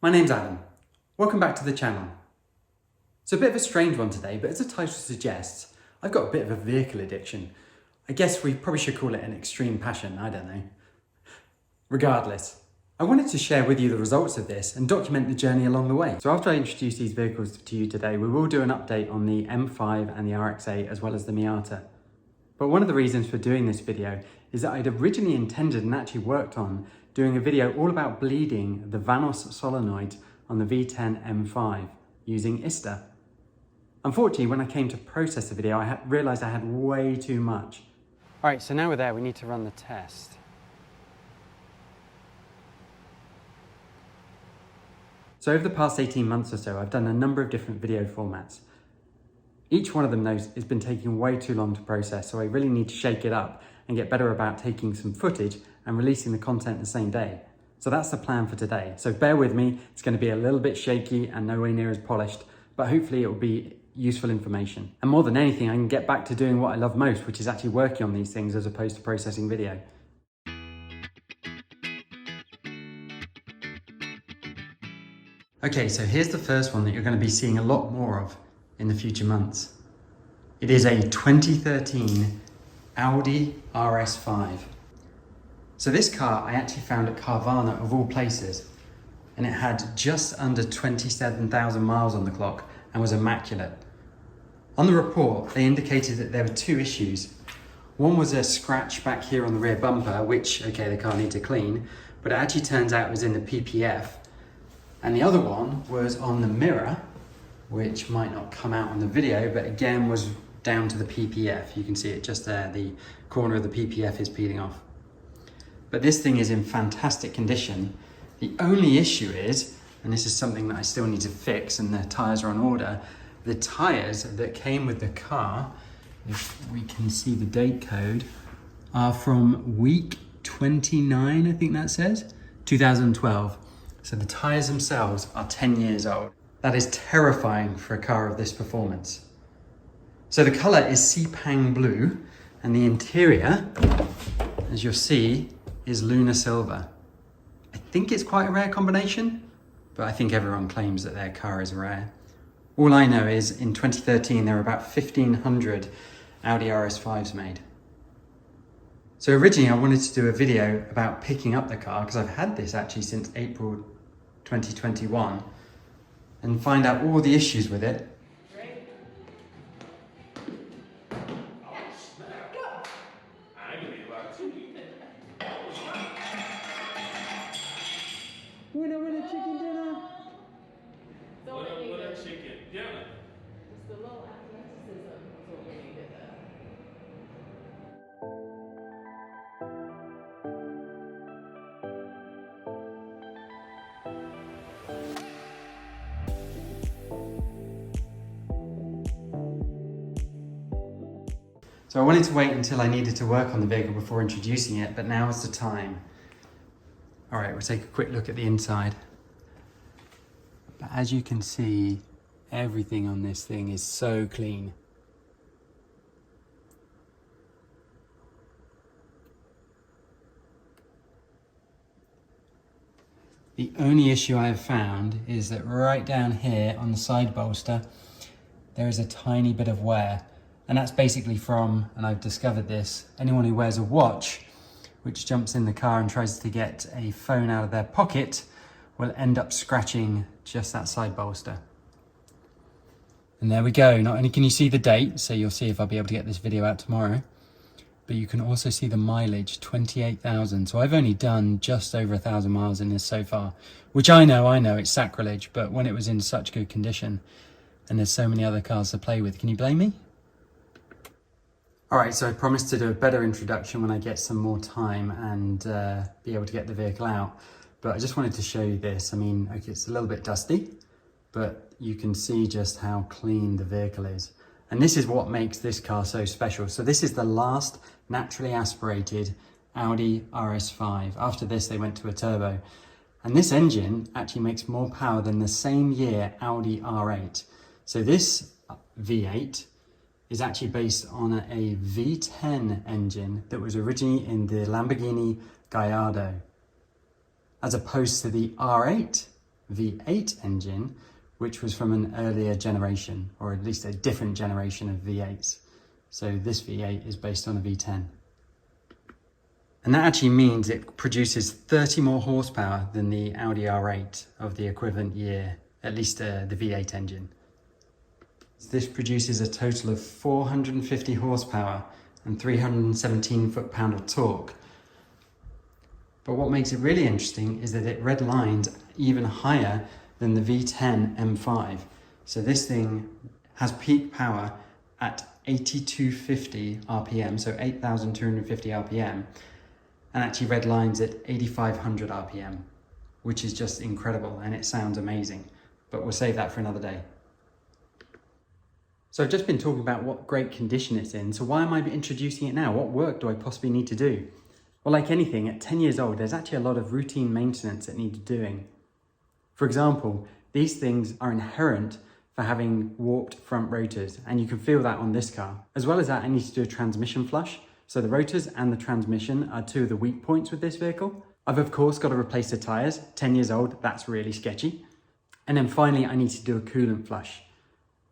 My name's Adam. Welcome back to the channel. It's a bit of a strange one today, but as the title suggests, I've got a bit of a vehicle addiction. I guess we probably should call it an extreme passion, I don't know. Regardless, I wanted to share with you the results of this and document the journey along the way. So after I introduce these vehicles to you today, we will do an update on the M5 and the RX-8 as well as the Miata. But one of the reasons for doing this video is that I'd originally intended and actually worked on doing a video all about bleeding the Vanos solenoid on the V10 M5 using ISTA. Unfortunately, when I came to process the video, I realized I had way too much. All right, so now we're there, we need to run the test. So over the past 18 months or so, I've done a number of different video formats. Each one of them knows it's been taking way too long to process, so I really need to shake it up and get better about taking some footage and releasing the content the same day. So that's the plan for today. So bear with me, it's going to be a little bit shaky and nowhere near as polished, but hopefully it will be useful information. And more than anything, I can get back to doing what I love most, which is actually working on these things as opposed to processing video. Okay, so here's the first one that you're going to be seeing a lot more of in the future months. It is a 2013 Audi RS5. So this car I actually found at Carvana of all places, and it had just under 27,000 miles on the clock and was immaculate. On the report, they indicated that there were two issues. One was a scratch back here on the rear bumper, which, okay, the car needs to clean, but it actually turns out it was in the PPF. And the other one was on the mirror, which might not come out on the video, but again was down to the PPF. You can see it just there, the corner of the PPF is peeling off. But this thing is in fantastic condition. The only issue is, and this is something that I still need to fix, and the tyres are on order, the tyres that came with the car, if we can see the date code, are from week 29, I think that says, 2012. So the tyres themselves are 10 years old. That is terrifying for a car of this performance. So the colour is Sepang blue, and the interior, as you'll see, is Lunar Silver. I think it's quite a rare combination, but I think everyone claims that their car is rare. All I know is in 2013 there were about 1,500 Audi RS5s made. So originally I wanted to do a video about picking up the car, because I've had this actually since April 2021, and find out all the issues with it. Winner, chicken dinner. What a chicken dinner. Just a little athleticism is what we needed there. So I wanted to wait until I needed to work on the vehicle before introducing it, but now is the time. All right, we'll take a quick look at the inside. But as you can see, everything on this thing is so clean. The only issue I have found is that right down here on the side bolster, there is a tiny bit of wear. And that's basically from, and I've discovered this, anyone who wears a watch, which jumps in the car and tries to get a phone out of their pocket, will end up scratching just that side bolster. And there we go. Not only can you see the date, so you'll see if I'll be able to get this video out tomorrow, but you can also see the mileage, 28,000. So I've only done just over 1,000 miles in this so far, which I know it's sacrilege, but when it was in such good condition and there's so many other cars to play with, can you blame me? All right, so I promised to do a better introduction when I get some more time and be able to get the vehicle out. But I just wanted to show you this. I mean, okay, it's a little bit dusty, but you can see just how clean the vehicle is. And this is what makes this car so special. So this is the last naturally aspirated Audi RS5. After this, they went to a turbo. And this engine actually makes more power than the same year Audi R8. So this V8 is actually based on a V10 engine that was originally in the Lamborghini Gallardo, as opposed to the R8 V8 engine, which was from an earlier generation, or at least a different generation of V8s. So this V8 is based on a V10. And that actually means it produces 30 more horsepower than the Audi R8 of the equivalent year, at least the V8 engine. This produces a total of 450 horsepower and 317 foot-pound of torque. But what makes it really interesting is that it redlines even higher than the V10 M5. So this thing has peak power at 8250 RPM, so 8,250 RPM, and actually redlines at 8,500 RPM, which is just incredible, and it sounds amazing. But we'll save that for another day. So I've just been talking about what great condition it's in, so why am I introducing it now? What work do I possibly need to do? Well, like anything, at 10 years old, there's actually a lot of routine maintenance that needs doing. For example, these things are inherent for having warped front rotors, and you can feel that on this car. As well as that, I need to do a transmission flush. So the rotors and the transmission are two of the weak points with this vehicle. I've of course got to replace the tires. 10 years old, that's really sketchy. And then finally, I need to do a coolant flush.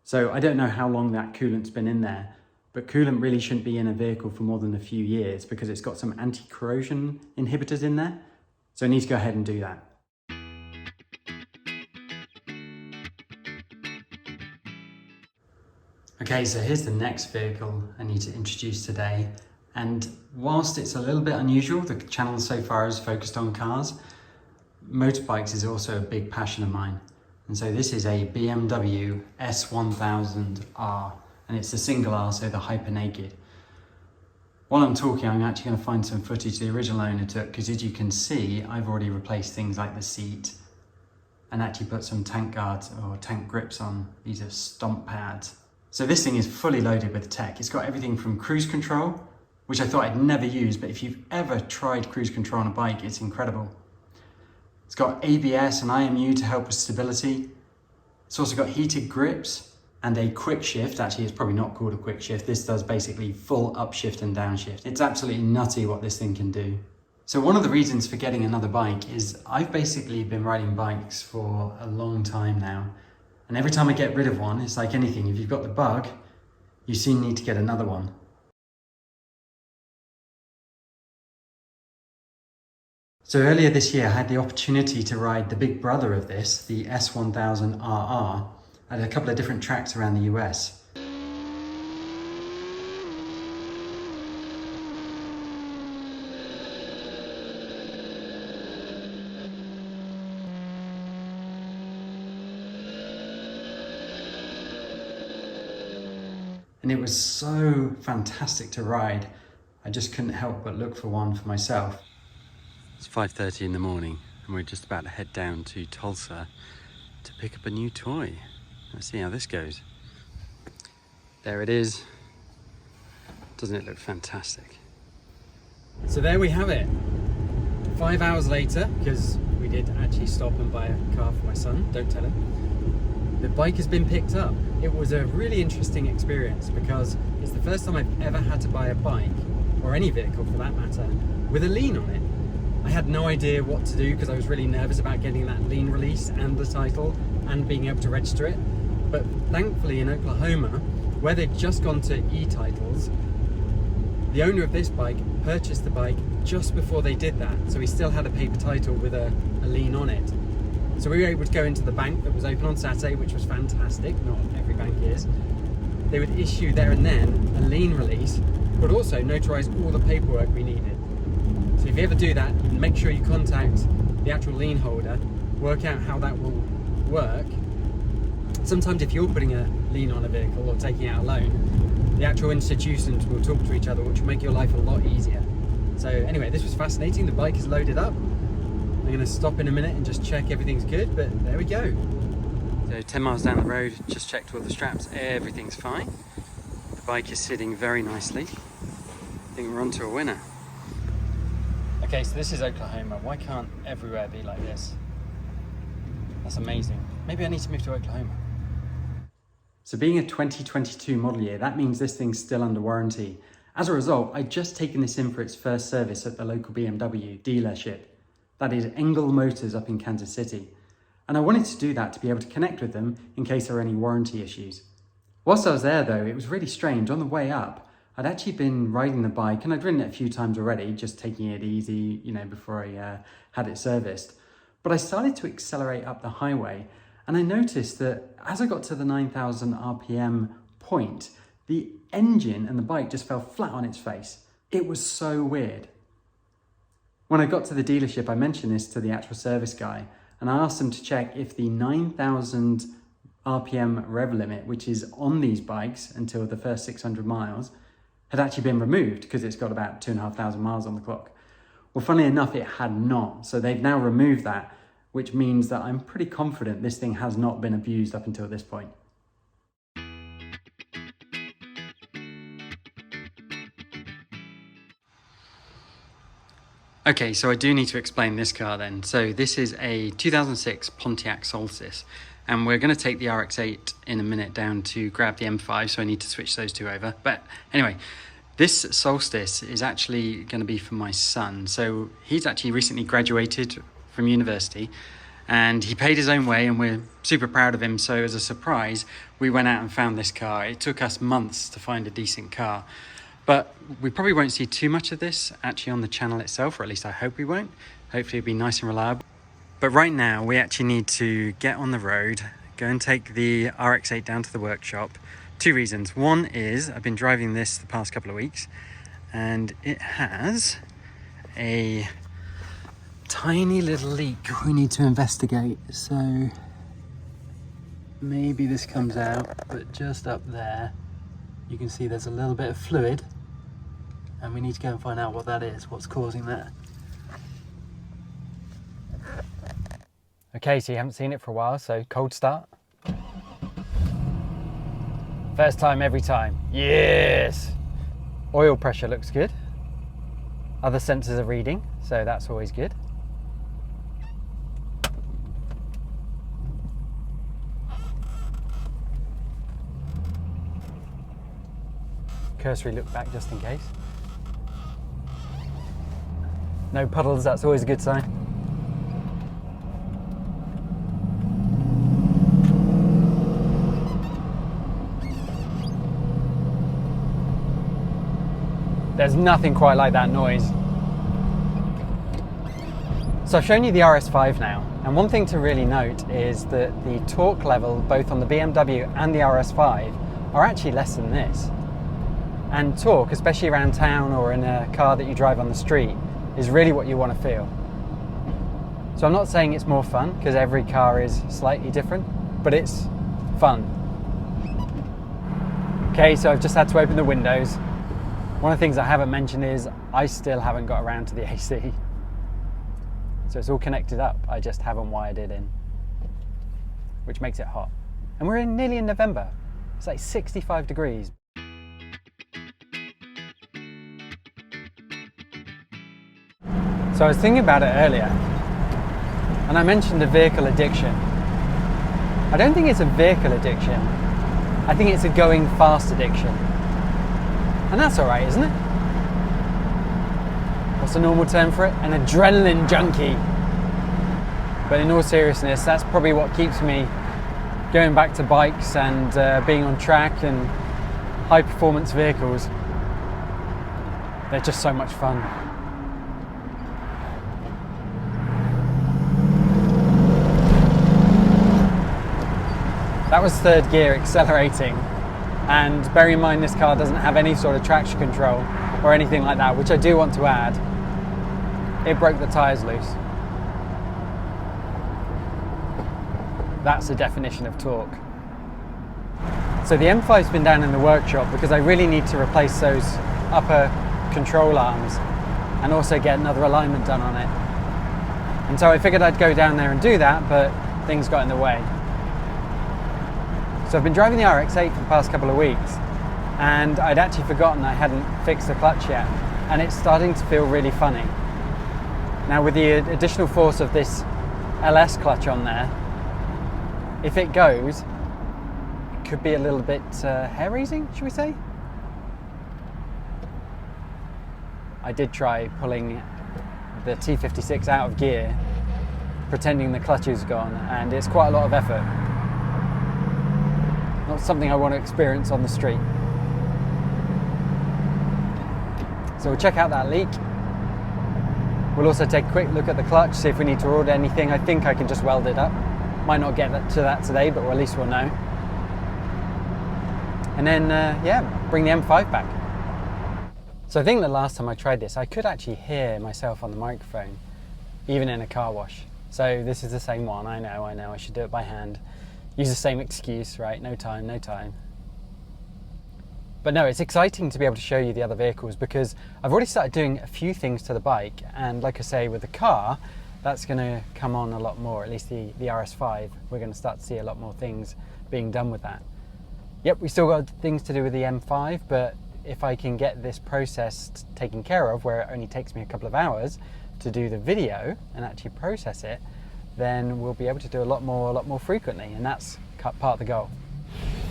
So I don't know how long that coolant's been in there, but coolant really shouldn't be in a vehicle for more than a few years because it's got some anti-corrosion inhibitors in there. So I need to go ahead and do that. Okay, so here's the next vehicle I need to introduce today. And whilst it's a little bit unusual, the channel so far is focused on cars, motorbikes is also a big passion of mine. And so this is a BMW S1000R, and it's the single R, so the hyper naked. While I'm talking, I'm actually going to find some footage the original owner took, because as you can see, I've already replaced things like the seat and actually put some tank guards or tank grips on. These are stomp pads. So this thing is fully loaded with tech. It's got everything from cruise control, which I thought I'd never use, but if you've ever tried cruise control on a bike, it's incredible. It's got ABS and IMU to help with stability. It's also got heated grips and a quick shift. Actually, it's probably not called a quick shift. This does basically full upshift and downshift. It's absolutely nutty what this thing can do. So one of the reasons for getting another bike is I've basically been riding bikes for a long time now. And every time I get rid of one, it's like anything. If you've got the bug, you soon need to get another one. So earlier this year, I had the opportunity to ride the big brother of this, the S1000RR, at a couple of different tracks around the US. And it was so fantastic to ride. I just couldn't help but look for one for myself. It's 5:30 in the morning and we're just about to head down to Tulsa to pick up a new toy. Let's see how this goes. There it is. Doesn't it look fantastic? So there we have it. 5 hours later, because we did actually stop and buy a car for my son, don't tell him. The bike has been picked up. It was a really interesting experience because it's the first time I've ever had to buy a bike, or any vehicle for that matter, with a lien on it. I had no idea what to do because I was really nervous about getting that lien release and the title and being able to register it. But thankfully in Oklahoma, where they'd just gone to e-titles, the owner of this bike purchased the bike just before they did that. So he still had a paper title with a lien on it. So we were able to go into the bank that was open on Saturday, which was fantastic. Not every bank is. They would issue there and then a lien release, but also notarize all the paperwork we needed. So if you ever do that, make sure you contact the actual lien holder, work out how that will work. Sometimes if you're putting a lien on a vehicle or taking out a loan, the actual institutions will talk to each other, which will make your life a lot easier. So anyway, this was fascinating. The bike is loaded up. I'm going to stop in a minute and just check everything's good, but there we go. So 10 miles down the road, just checked all the straps, everything's fine. The bike is sitting very nicely. I think we're on to a winner. Okay, so this is Oklahoma. Why can't everywhere be like this? That's amazing. Maybe I need to move to Oklahoma. So being a 2022 model year, that means this thing's still under warranty. As a result, I'd just taken this in for its first service at the local BMW dealership. That is Engel Motors up in Kansas City. And and I wanted to do that to be able to connect with them in case there were any warranty issues. Whilst I was there though, it was really strange. On the way up, I'd actually been riding the bike, and I'd ridden it a few times already, just taking it easy, before I had it serviced. But I started to accelerate up the highway, and I noticed that as I got to the 9,000 RPM point, the engine and the bike just fell flat on its face. It was so weird. When I got to the dealership, I mentioned this to the actual service guy, and I asked him to check if the 9,000 RPM rev limit, which is on these bikes until the first 600 miles, had actually been removed, because it's got about 2,500 miles on the clock. Well, funnily enough, it had not. So they've now removed that, which means that I'm pretty confident this thing has not been abused up until this point. Okay, so I do need to explain this car then. So this is a 2006 Pontiac Solstice, and we're going to take the RX-8 in a minute down to grab the M5, so I need to switch those two over. But anyway, this Solstice is actually going to be for my son. So he's actually recently graduated from university, and he paid his own way, and we're super proud of him. So as a surprise, we went out and found this car. It took us months to find a decent car. But we probably won't see too much of this actually on the channel itself, or at least I hope we won't. Hopefully it'll be nice and reliable. But right now we actually need to get on the road, go and take the RX-8 down to the workshop. Two reasons. One is I've been driving this the past couple of weeks, and it has a tiny little leak we need to investigate. So maybe this comes out, but just up there you can see there's a little bit of fluid, and we need to go and find out what that is, what's causing that. Okay, so you haven't seen it for a while, so cold start. First time, every time. Yes! Oil pressure looks good. Other sensors are reading, so that's always good. Cursory look back just in case. No puddles, that's always a good sign. There's nothing quite like that noise. So I've shown you the RS5 now, and one thing to really note is that the torque level both on the BMW and the RS5 are actually less than this. And torque, especially around town or in a car that you drive on the street, is really what you want to feel. So I'm not saying it's more fun, because every car is slightly different, but it's fun. Okay, so I've just had to open the windows. One of the things I haven't mentioned is I still haven't got around to the AC. So it's all connected up, I just haven't wired it in, which makes it hot. And we're nearly in November. It's like 65 degrees. So I was thinking about it earlier, and I mentioned a vehicle addiction. I don't think it's a vehicle addiction. I think it's a going fast addiction. And that's all right, isn't it? What's the normal term for it? An adrenaline junkie. But in all seriousness, that's probably what keeps me going back to bikes and being on track and high performance vehicles. They're just so much fun. That was third gear accelerating, and bear in mind this car doesn't have any sort of traction control or anything like that, which I do want to add. It broke the tyres loose. That's the definition of torque. So the M5's been down in the workshop because I really need to replace those upper control arms and also get another alignment done on it. And so I figured I'd go down there and do that, but things got in the way. So I've been driving the RX-8 for the past couple of weeks, and I'd actually forgotten I hadn't fixed the clutch yet, and it's starting to feel really funny. Now with the additional force of this LS clutch on there, if it goes, it could be a little bit hair-raising, should we say? I did try pulling the T56 out of gear, pretending the clutch is gone, and it's quite a lot of effort. Not something I want to experience on the street. So we'll check out that leak. We'll also take a quick look at the clutch, see if we need to order anything. I think I can just weld it up. Might not get to that today, but at least we'll know. And then, yeah, bring the M5 back. So I think the last time I tried this, I could actually hear myself on the microphone, even in a car wash. So this is the same one. I know, I should do it by hand. Use the same excuse, right? No time, no time. But no, it's exciting to be able to show you the other vehicles because I've already started doing a few things to the bike, and like I say, with the car, that's going to come on a lot more, at least the RS5. We're going to start to see a lot more things being done with that. Yep, we still got things to do with the M5, but if I can get this process taken care of, where it only takes me a couple of hours to do the video and actually process it, then we'll be able to do a lot more frequently, and that's part of the goal.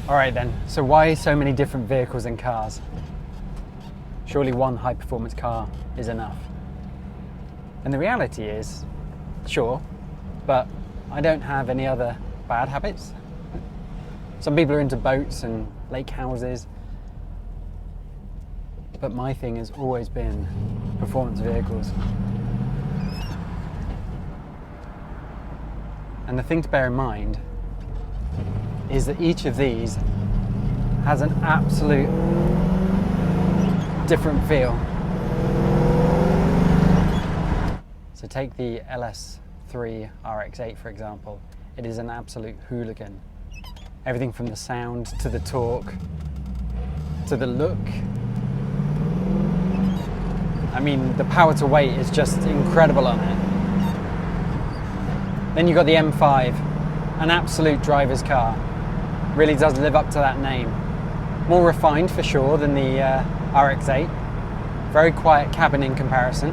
All right then, so why so many different vehicles and cars? Surely one high performance car is enough. And the reality is, sure, but I don't have any other bad habits. Some people are into boats and lake houses, but my thing has always been performance vehicles. And the thing to bear in mind is that each of these has an absolute different feel. So take the LS2 RX-8 for example. It is an absolute hooligan. Everything from the sound to the torque to the look. I mean, the power to weight is just incredible on it. Then you've got the M5, an absolute driver's car. Really does live up to that name. More refined for sure than the RX-8. Very quiet cabin in comparison.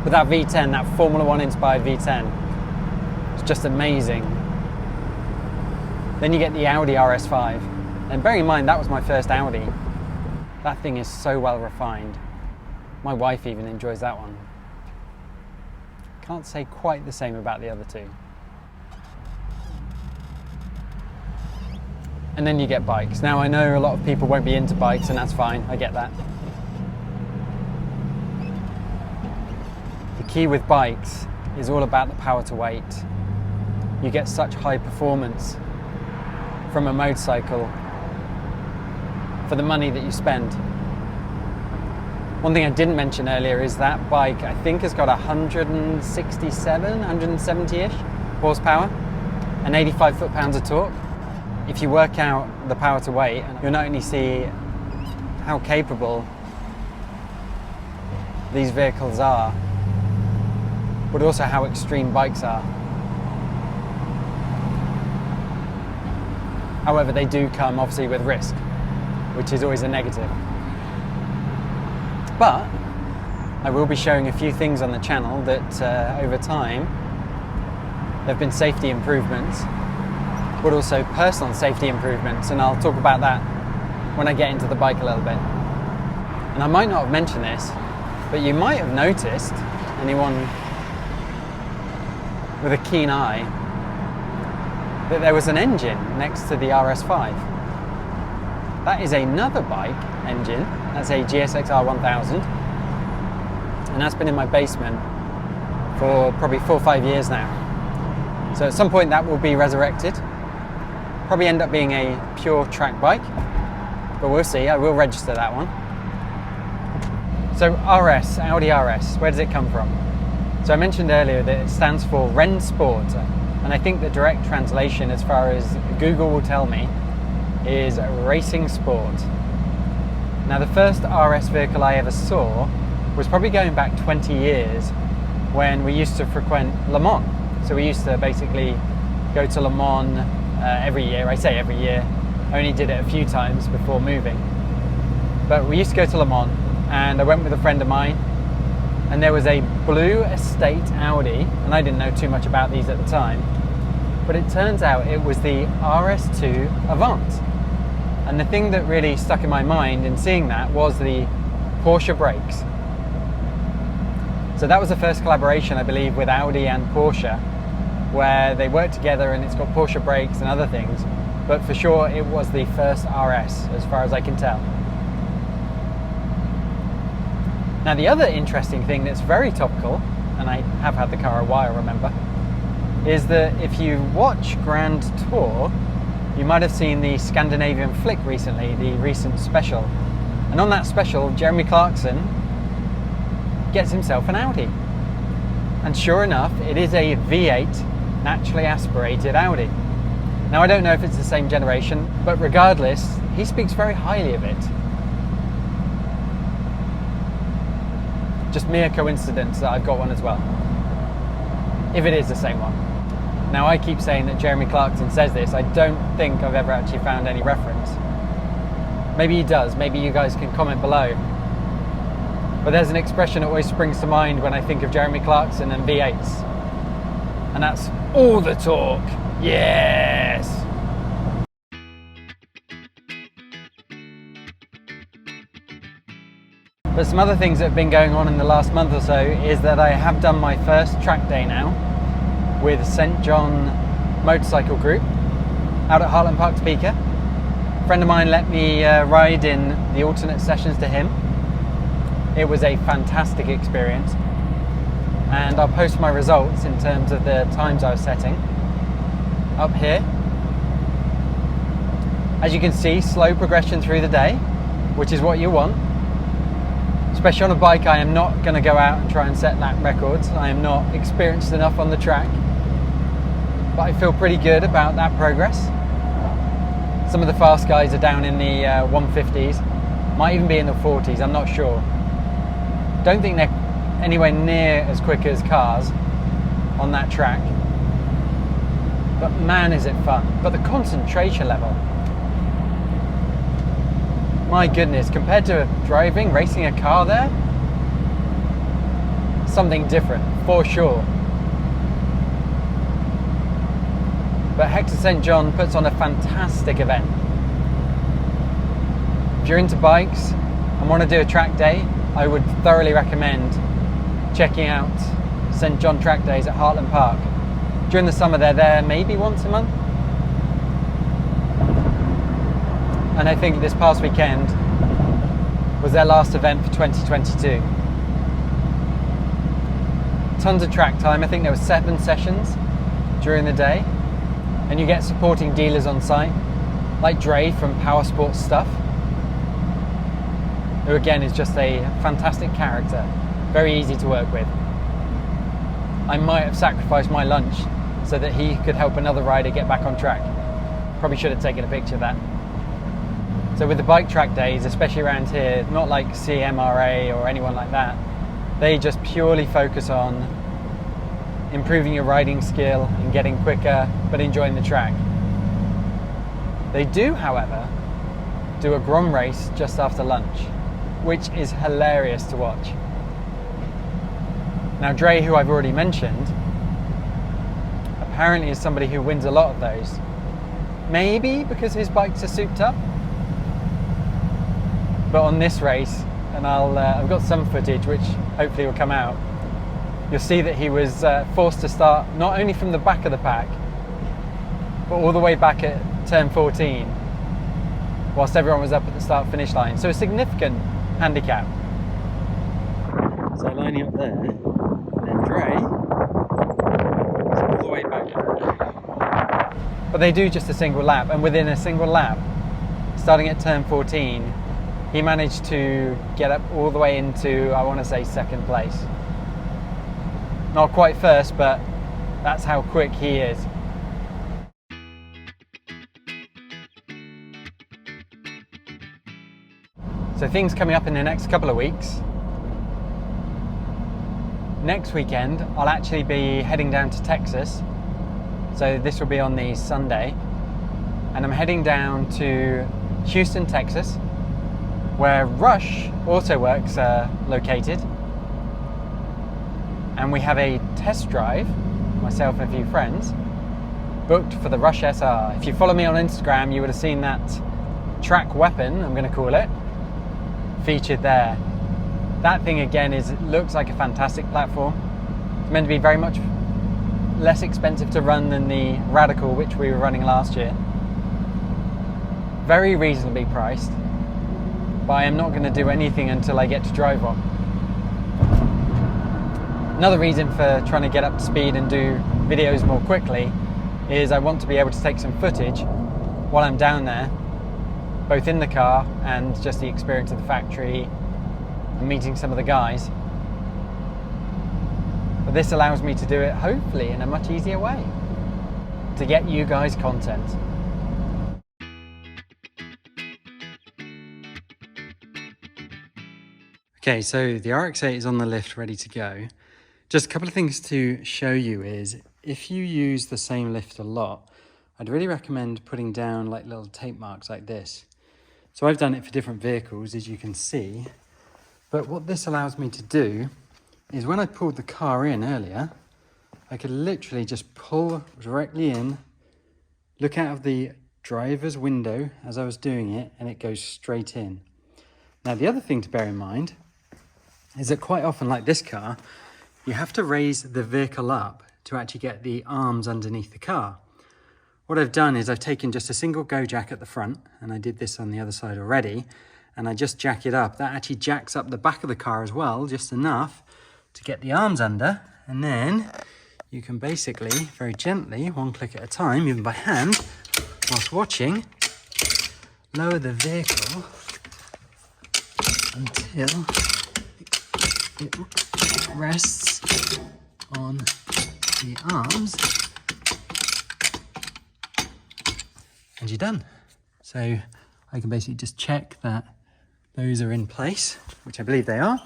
But that V10, that Formula 1 inspired V10, it's just amazing. Then you get the Audi RS5. And bearing in mind that was my first Audi, that thing is so well refined. My wife even enjoys that one. Can't say quite the same about the other two. And then you get bikes. Now I know a lot of people won't be into bikes, and that's fine, I get that. The key with bikes is all about the power to weight. You get such high performance from a motorcycle for the money that you spend. One thing I didn't mention earlier is that bike, I think, has got 167, 170-ish horsepower and 85 foot-pounds of torque. If you work out the power to weight, you'll not only see how capable these vehicles are, but also how extreme bikes are. However, they do come obviously with risk, which is always a negative. But I will be showing a few things on the channel that over time there have been safety improvements, but also personal safety improvements, and I'll talk about that when I get into the bike a little bit. And I might not have mentioned this, but you might have noticed, anyone with a keen eye, that there was an engine next to the RS5. That is another bike engine. That's a GSX-R 1000, and that's been in my basement for probably 4 or 5 years now. So at some point that will be resurrected. Probably end up being a pure track bike, but we'll see. I will register that one. So RS, Audi RS, where does it come from? So I mentioned earlier that it stands for Rennsport, and I think the direct translation, as far as Google will tell me, is racing sport. Now the first RS vehicle I ever saw was probably going back 20 years when we used to frequent Le Mans. So we used to basically go to Le Mans every year. I say every year, I only did it a few times before moving. But we used to go to Le Mans, and I went with a friend of mine, and there was a blue estate Audi, and I didn't know too much about these at the time, but it turns out it was the RS2 Avant. And the thing that really stuck in my mind in seeing that was the Porsche brakes. So that was the first collaboration, I believe, with Audi and Porsche where they work together and it's got Porsche brakes and other things, but for sure it was the first RS as far as I can tell. Now the other interesting thing that's very topical, and I have had the car a while, remember, is that if you watch Grand Tour, you might have seen the Scandinavian Flick recently, the recent special. And on that special, Jeremy Clarkson gets himself an Audi. And sure enough, it is a V8 naturally aspirated Audi. Now I don't know if it's the same generation, but regardless, he speaks very highly of it. Just mere coincidence that I've got one as well, if it is the same one. Now I keep saying that Jeremy Clarkson says this. I don't think I've ever actually found any reference. Maybe he does, maybe you guys can comment below. But there's an expression that always springs to mind when I think of Jeremy Clarkson and V8s. And that's all the torque. Yes! But some other things that have been going on in the last month or so is that I have done my first track day now with St. John Motorcycle Group out at Heartland Park Topeka. A friend of mine let me ride in the alternate sessions to him. It was a fantastic experience, and I'll post my results in terms of the times I was setting up here. As you can see, slow progression through the day, which is what you want. Especially on a bike, I am not going to go out and try and set lap records. I am not experienced enough on the track, but I feel pretty good about that progress. Some of the fast guys are down in the 150s, might even be in the 40s, I'm not sure. Don't think they're anywhere near as quick as cars on that track, but man is it fun. But the concentration level, my goodness, compared to driving, racing a car there, something different for sure. But Hector St. John puts on a fantastic event. If you're into bikes and want to do a track day, I would thoroughly recommend checking out St. John track days at Heartland Park. During the summer they're there maybe once a month. And I think this past weekend was their last event for 2022. Tons of track time. I think there were 7 sessions during the day. And you get supporting dealers on site, like Dre from Power Sports Stuff, who again is just a fantastic character, very easy to work with. I might have sacrificed my lunch so that he could help another rider get back on track. Probably should have taken a picture of that. So with the bike track days, especially around here, not like CMRA or anyone like that, they just purely focus on improving your riding skill and getting quicker, but enjoying the track. They do, however, do a Grom race just after lunch, which is hilarious to watch. Now Dre, who I've already mentioned, apparently is somebody who wins a lot of those. Maybe because his bikes are souped up. But on this race, and I've got some footage which hopefully will come out, you'll see that he was forced to start not only from the back of the pack, but all the way back at turn 14, whilst everyone was up at the start finish line. So a significant handicap. So lining up there, and then Dre is all the way back. But they do just a single lap, and within a single lap, starting at turn 14, he managed to get up all the way into, I want to say, second place. Not quite first, but that's how quick he is. So things coming up in the next couple of weeks. Next weekend, I'll actually be heading down to Texas. So this will be on the Sunday. And I'm heading down to Houston, Texas, where Rush Auto Works are located. And we have a test drive, myself and a few friends, booked for the Rush SR. If you follow me on Instagram, you would have seen that track weapon, I'm going to call it, featured there. That thing again looks like a fantastic platform. It's meant to be very much less expensive to run than the Radical, which we were running last year. Very reasonably priced, but I am not going to do anything until I get to drive one. Another reason for trying to get up to speed and do videos more quickly is I want to be able to take some footage while I'm down there, both in the car and just the experience of the factory and meeting some of the guys. But this allows me to do it hopefully in a much easier way to get you guys content. Okay, so the RX-8 is on the lift, ready to go. Just a couple of things to show you is, if you use the same lift a lot, I'd really recommend putting down like little tape marks like this. So I've done it for different vehicles, as you can see. But what this allows me to do is when I pulled the car in earlier, I could literally just pull directly in, look out of the driver's window as I was doing it, and it goes straight in. Now, the other thing to bear in mind is that quite often, like this car, you have to raise the vehicle up to actually get the arms underneath the car. What I've done is I've taken just a single go jack at the front, and I did this on the other side already, and I just jack it up. That actually jacks up the back of the car as well, just enough to get the arms under, and then you can basically, very gently, one click at a time, even by hand, whilst watching, lower the vehicle until it rests on the arms, and you're done. So I can basically just check that those are in place, which I believe they are,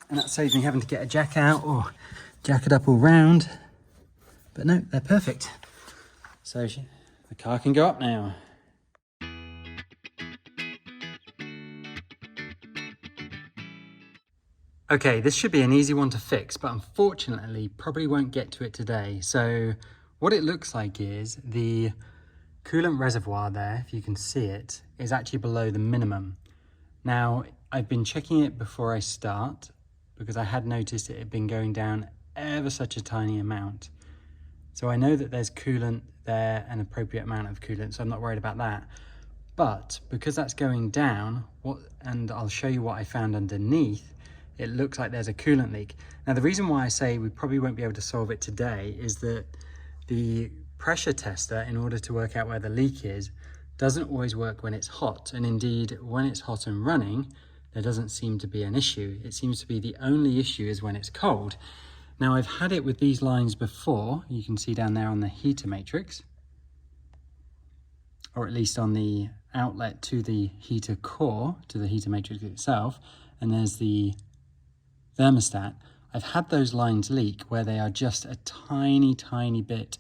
and that saves me having to get a jack out or jack it up all round. But no, they're perfect. So the car can go up now. Okay, this should be an easy one to fix, but unfortunately probably won't get to it today. So what it looks like is the coolant reservoir there, if you can see it, is actually below the minimum. Now, I've been checking it before I start because I had noticed it had been going down ever such a tiny amount. So I know that there's coolant there, an appropriate amount of coolant, so I'm not worried about that. But because that's going down, and I'll show you what I found underneath, it looks like there's a coolant leak. Now, the reason why I say we probably won't be able to solve it today is that the pressure tester, in order to work out where the leak is, doesn't always work when it's hot. And indeed, when it's hot and running, there doesn't seem to be an issue. It seems to be the only issue is when it's cold. Now, I've had it with these lines before. You can see down there on the heater matrix, or at least on the outlet to the heater core, to the heater matrix itself. And there's the thermostat. I've had those lines leak where they are just a tiny, tiny bit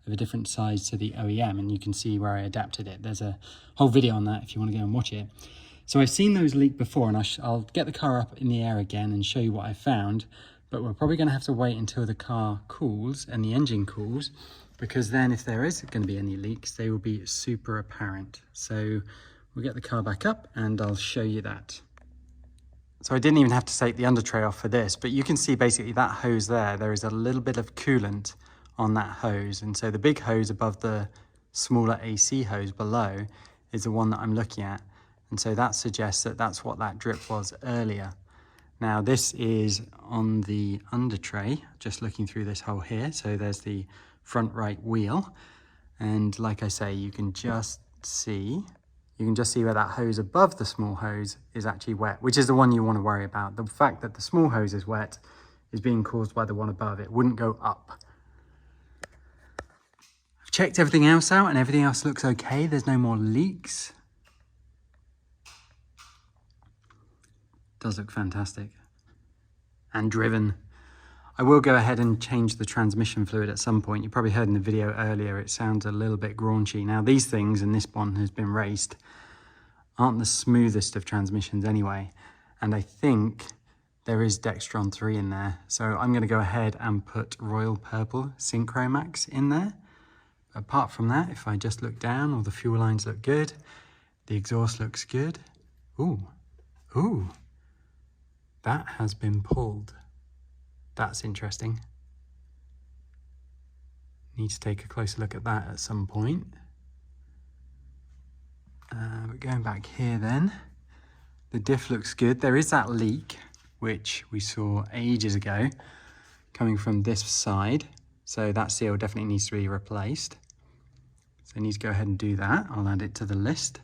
of a different size to the OEM, and you can see where I adapted it. There's a whole video on that if you want to go and watch it. So I've seen those leak before, and I'll get the car up in the air again and show you what I found, but we're probably going to have to wait until the car cools and the engine cools, because then if there is going to be any leaks, they will be super apparent. So we'll get the car back up and I'll show you that. So I didn't even have to take the under tray off for this, but you can see basically that hose there is a little bit of coolant on that hose. And so the big hose above the smaller AC hose below is the one that I'm looking at. And so that suggests that that's what that drip was earlier. Now this is on the under tray, just looking through this hole here. So there's the front right wheel. And like I say, you can just see where that hose above the small hose is actually wet, which is the one you want to worry about. The fact that the small hose is wet is being caused by the one above. It wouldn't go up. I've checked everything else out and everything else looks okay. There's no more leaks. Does look fantastic. And driven. I will go ahead and change the transmission fluid at some point. You probably heard in the video earlier, it sounds a little bit graunchy. Now these things, and this one has been raced, aren't the smoothest of transmissions anyway. And I think there is Dextron 3 in there. So I'm gonna go ahead and put Royal Purple Synchromax in there. Apart from that, if I just look down, all the fuel lines look good. The exhaust looks good. Ooh, that has been pulled. That's interesting. Need to take a closer look at that at some point. But going back here then, the diff looks good. There is that leak, which we saw ages ago, coming from this side. So that seal definitely needs to be replaced. So I need to go ahead and do that. I'll add it to the list.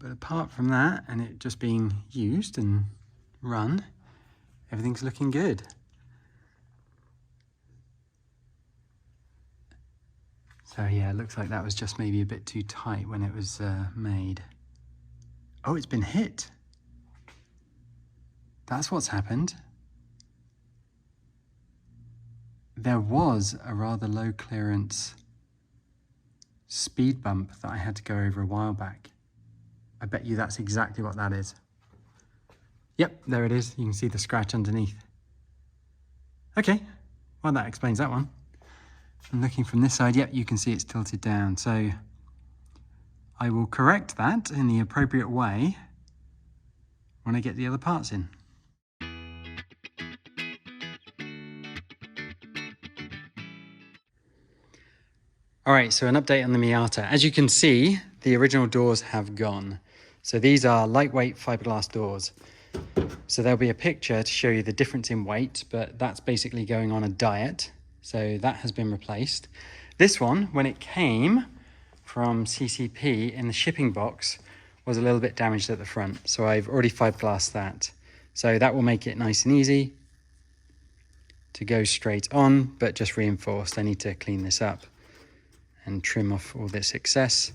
But apart from that, and it just being used and run, everything's looking good. So yeah, it looks like that was just maybe a bit too tight when it was made. Oh, it's been hit. That's what's happened. There was a rather low clearance speed bump that I had to go over a while back. I bet you that's exactly what that is. Yep, there it is. You can see the scratch underneath. Okay, well that explains that one. And looking from this side, yep, you can see it's tilted down. So I will correct that in the appropriate way when I get the other parts in. All right, so an update on the Miata. As you can see, the original doors have gone. So these are lightweight fiberglass doors. So there'll be a picture to show you the difference in weight, but that's basically going on a diet. So that has been replaced. This one, when it came from CCP in the shipping box, was a little bit damaged at the front. So I've already fiberglassed that. So that will make it nice and easy to go straight on, but just reinforced. I need to clean this up and trim off all this excess.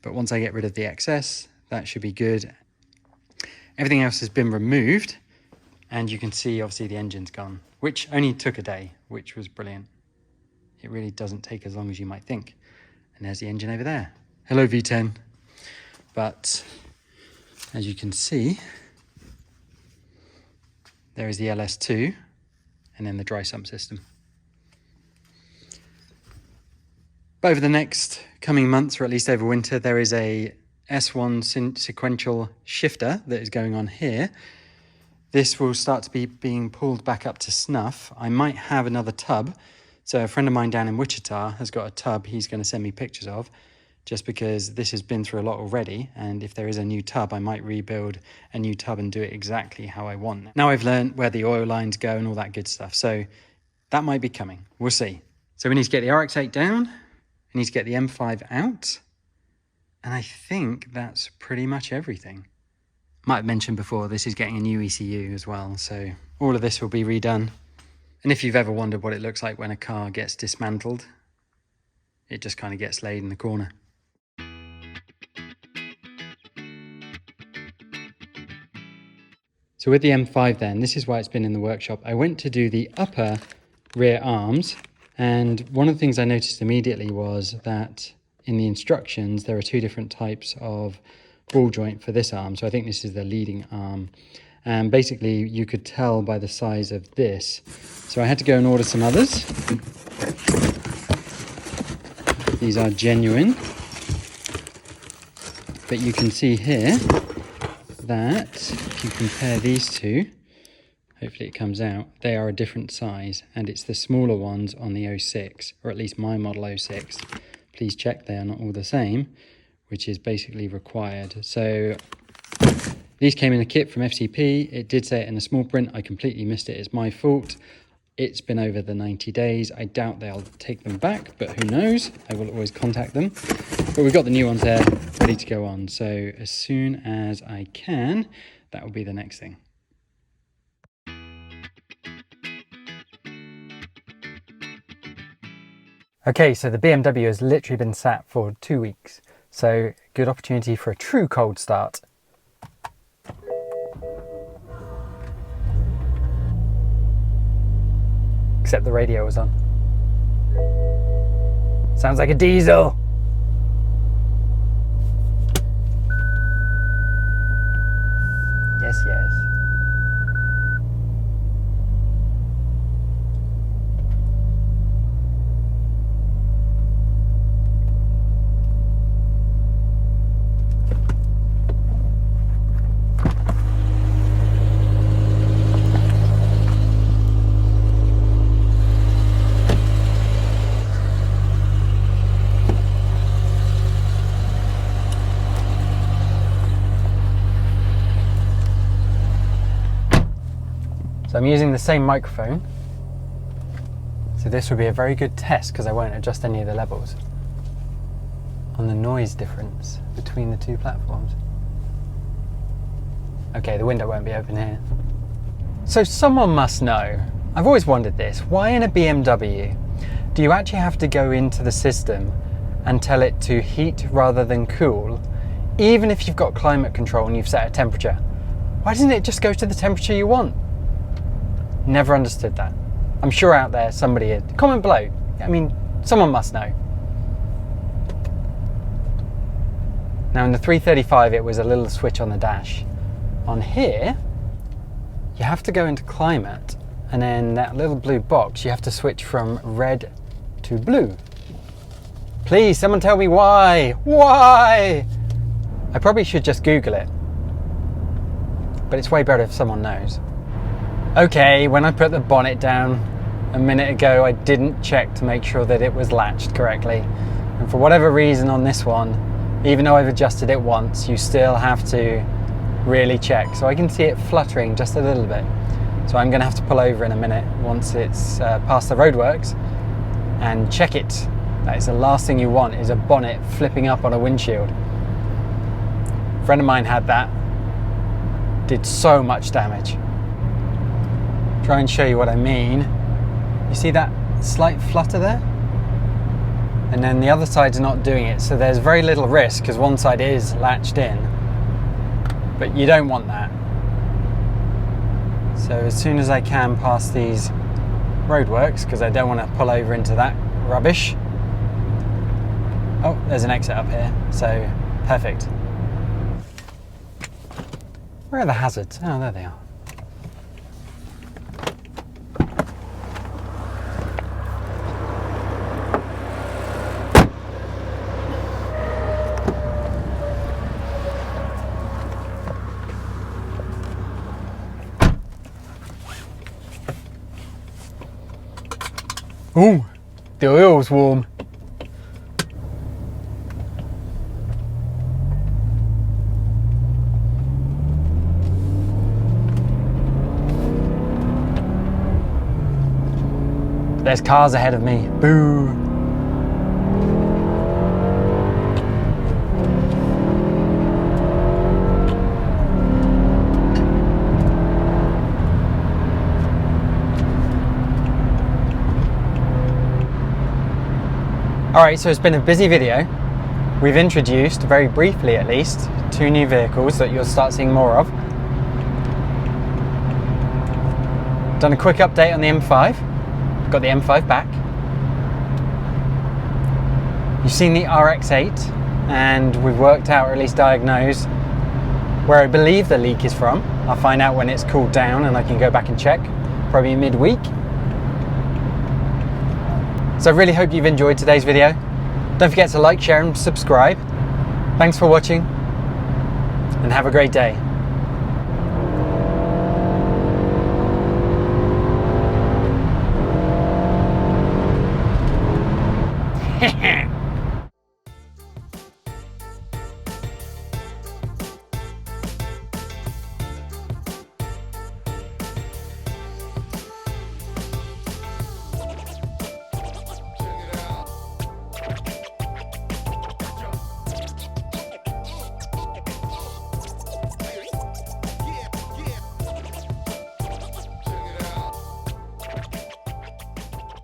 But once I get rid of the excess, that should be good. Everything else has been removed, and you can see obviously the engine's gone, which only took a day, which was brilliant. It really doesn't take as long as you might think. And there's the engine over there. Hello V10. But as you can see, there is the LS2 and then the dry sump system. But over the next coming months, or at least over winter, there is a S1 sequential shifter that is going on here. This will start to be being pulled back up to snuff. I might have another tub. So a friend of mine down in Wichita has got a tub he's going to send me pictures of, just because this has been through a lot already. And if there is a new tub, I might rebuild a new tub and do it exactly how I want. Now I've learned where the oil lines go and all that good stuff. So that might be coming. We'll see. So we need to get the RX-8 down. We need to get the M5 out. And I think that's pretty much everything. Might have mentioned before, this is getting a new ECU as well. So all of this will be redone. And if you've ever wondered what it looks like when a car gets dismantled, it just kind of gets laid in the corner. So with the M5 then, this is why it's been in the workshop. I went to do the upper rear arms, and one of the things I noticed immediately was that in the instructions, there are two different types of ball joint for this arm. So I think this is the leading arm. And basically you could tell by the size of this. So I had to go and order some others. These are genuine. But you can see here that if you compare these two, hopefully it comes out, they are a different size, and it's the smaller ones on the 06, or at least my model 06. Please check they are not all the same, which is basically required. So these came in a kit from FCP. It did say it in a small print. I completely missed it. It's my fault. It's been over the 90 days. I doubt they'll take them back, but who knows? I will always contact them. But we've got the new ones there ready to go on. So as soon as I can, that will be the next thing. Okay, so the BMW has literally been sat for 2 weeks. So good opportunity for a true cold start. Except the radio was on. Sounds like a diesel. Yes, yes. So I'm using the same microphone. So this will be a very good test because I won't adjust any of the levels on the noise difference between the two platforms. Okay, the window won't be open here. So someone must know, I've always wondered this, why in a BMW do you actually have to go into the system and tell it to heat rather than cool, even if you've got climate control and you've set a temperature? Why doesn't it just go to the temperature you want? Never understood that. I'm sure out there somebody, comment below. I mean, someone must know. Now in the 335 it was a little switch on the dash. On here, you have to go into climate, and then that little blue box, you have to switch from red to blue. Please, someone tell me why. Why? I probably should just Google it, but it's way better if someone knows. Okay, when I put the bonnet down a minute ago, I didn't check to make sure that it was latched correctly. And for whatever reason on this one, even though I've adjusted it once, you still have to really check. So I can see it fluttering just a little bit. So I'm gonna have to pull over in a minute once it's past the roadworks and check it. That is the last thing you want, is a bonnet flipping up on a windshield. A friend of mine had that, did so much damage. Try and show you what I mean. You see that slight flutter there? And then the other side's not doing it, so there's very little risk because one side is latched in, but you don't want that. So as soon as I can pass these roadworks, because I don't want to pull over into that rubbish. Oh, there's an exit up here, so perfect. Where are the hazards? Oh, there they are. Ooh, the oil's warm. There's cars ahead of me. Boo. Alright, so it's been a busy video. We've introduced, very briefly at least, 2 new vehicles that you'll start seeing more of. Done a quick update on the M5. Got the M5 back. You've seen the RX-8, and we've worked out, or at least diagnosed, where I believe the leak is from. I'll find out when it's cooled down and I can go back and check, probably midweek. So I really hope you've enjoyed today's video. Don't forget to like, share and subscribe. Thanks for watching and have a great day.